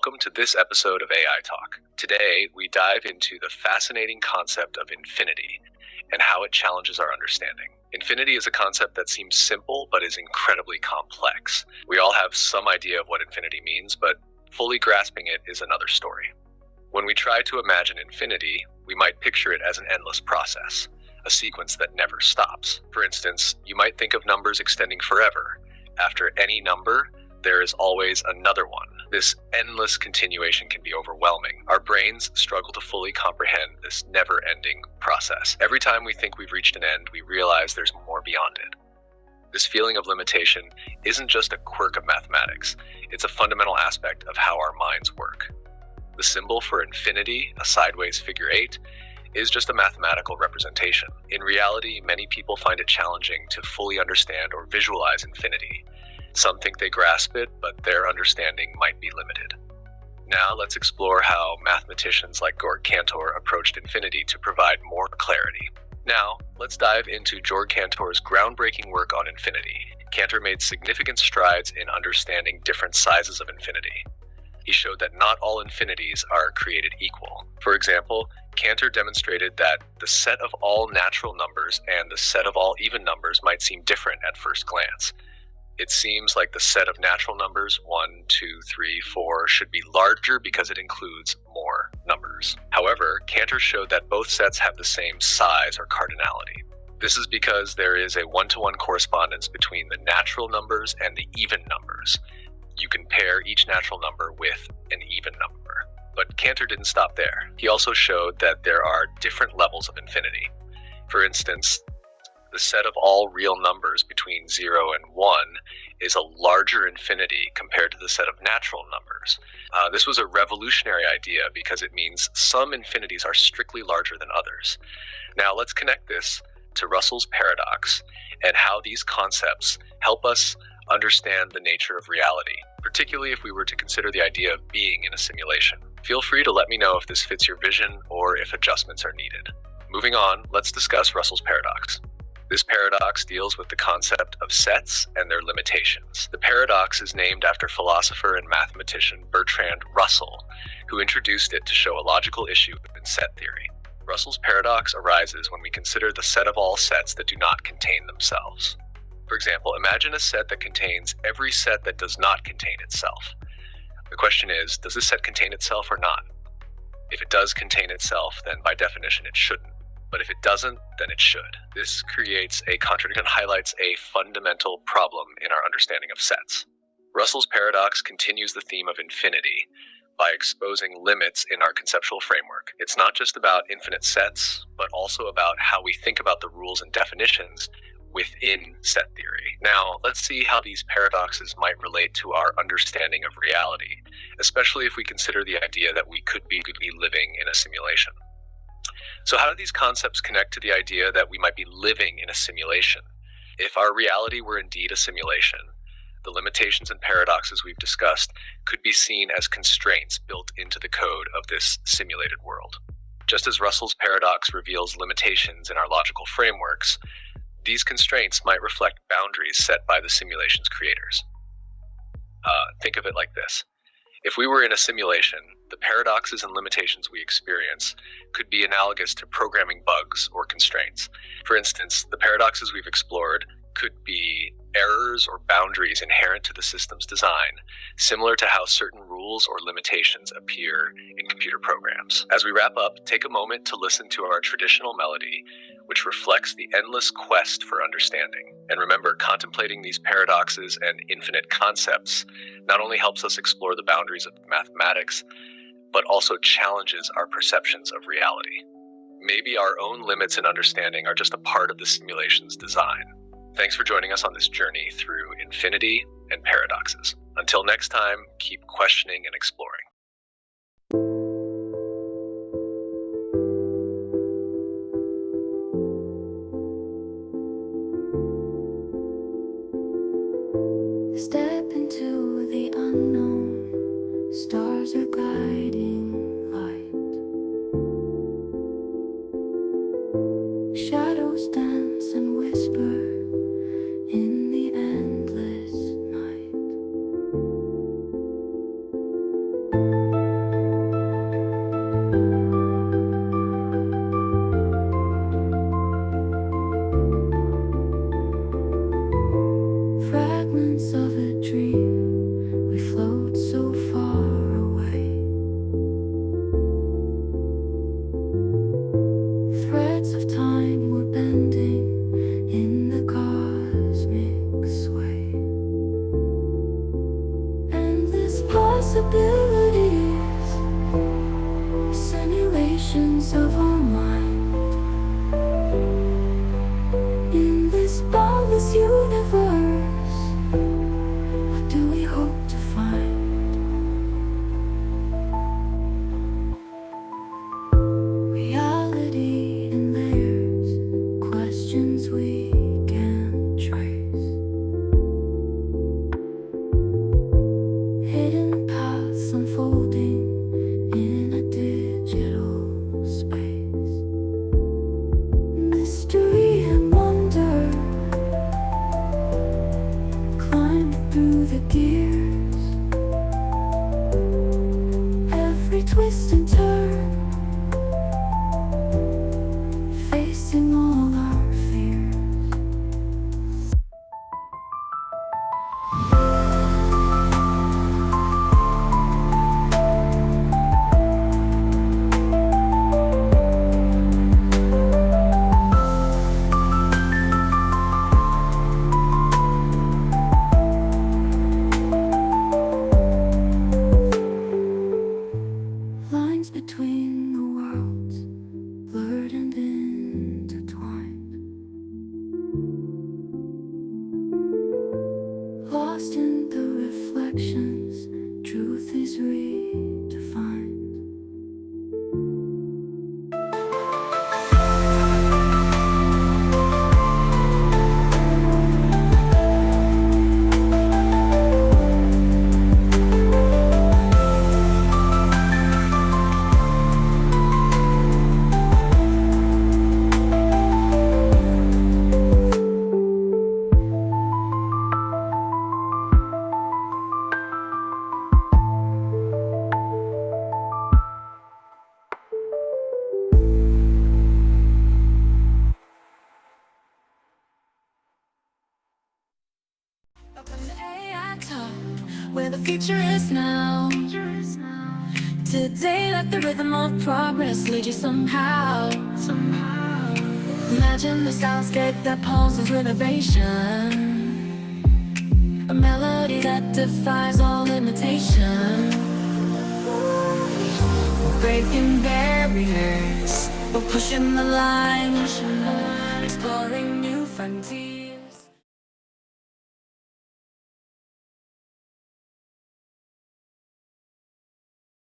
welcome to this episode of AI Talk. Today, we dive into the fascinating concept of infinity and how it challenges our understanding. Infinity is a concept that seems simple, but is incredibly complex. We all have some idea of what infinity means, but fully grasping it is another story. When we try to imagine infinity, we might picture it as an endless process, a sequence that never stops. For instance, you might think of numbers extending forever. After any number, there is always another one. This endless continuation can be overwhelming. Our brains struggle to fully comprehend this never-ending process. Every time we think we've reached an end, we realize there's more beyond it. This feeling of limitation isn't just a quirk of mathematics. It's a fundamental aspect of how our minds work. The symbol for infinity, a sideways figure 8, is just a mathematical representation. In reality, many people find it challenging to fully understand or visualize infinity. Some think they grasp it, but their understanding might be limited. Now let's explore how mathematicians like Georg Cantor approached infinity to provide more clarity. Now, let's dive into Georg Cantor's groundbreaking work on infinity. Cantor made significant strides in understanding different sizes of infinity. He showed that not all infinities are created equal. For example, Cantor demonstrated that the set of all natural numbers and the set of all even numbers might seem different at first glance. It seems like the set of natural numbers, 1, 2, 3, 4, should be larger because it includes more numbers. However, Cantor showed that both sets have the same size or cardinality. This is because there is a one-to-one correspondence between the natural numbers and the even numbers. You can pair each natural number with an even number. But Cantor didn't stop there. He also showed that there are different levels of infinity. For instance, the set of all real numbers between 0 and 1 is a larger infinity compared to the set of natural numbers. This was a revolutionary idea because it means some infinities are strictly larger than others. Now let's connect this to Russell's paradox and how these concepts help us understand the nature of reality, particularly if we were to consider the idea of being in a simulation. Feel free to let me know if this fits your vision or if adjustments are needed. Moving on, let's discuss Russell's paradox. This paradox deals with the concept of sets and their limitations. The paradox is named after philosopher and mathematician Bertrand Russell, who introduced it to show a logical issue in set theory. Russell's paradox arises when we consider the set of all sets that do not contain themselves. For example, imagine a set that contains every set that does not contain itself. The question is, does this set contain itself or not? If it does contain itself, then by definition it shouldn't. But if it doesn't, then it should. This creates a contradiction and highlights a fundamental problem in our understanding of sets. Russell's paradox continues the theme of infinity by exposing limits in our conceptual framework. It's not just about infinite sets, but also about how we think about the rules and definitions within set theory. Now, let's see how these paradoxes might relate to our understanding of reality, especially if we consider the idea that we could be living in a simulation. So how do these concepts connect to the idea that we might be living in a simulation? If our reality were indeed a simulation, the limitations and paradoxes we've discussed could be seen as constraints built into the code of this simulated world. Just as Russell's paradox reveals limitations in our logical frameworks, these constraints might reflect boundaries set by the simulation's creators. Think of it like this. If we were in a simulation, the paradoxes and limitations we experience could be analogous to programming bugs or constraints. For instance, the paradoxes we've explored could be errors or boundaries inherent to the system's design, similar to how certain rules or limitations appear in computer programs. As we wrap up, take a moment to listen to our traditional melody, which reflects the endless quest for understanding. And remember, contemplating these paradoxes and infinite concepts not only helps us explore the boundaries of mathematics, but also challenges our perceptions of reality. Maybe our own limits in understanding are just a part of the simulation's design. Thanks for joining us on this journey through infinity and paradoxes. Until next time, keep questioning and exploring. Step into the unknown, stars are guiding light. Shadows dance and whisper in the endless night. stream, we float so far away. Threads of time were bending in the cosmic sway. Endless possibilities, simulations of our mind. In this boundless universe, what do we hope to find? Reality in layers, questions we can't trace. Hidden paths unfolding in a digital space. Mystery and wonder climb through the gears. Every twist and turn, facing all our fears. Lines between the worlds, blurred and intertwined. Lost in the reflections, truth is redefined. Up in the AI talk, where the future is now. Today, let the rhythm of progress lead you somehow. Imagine the soundscape that pulses innovation, a melody that defies all limitation. We're breaking barriers, we're pushing the line.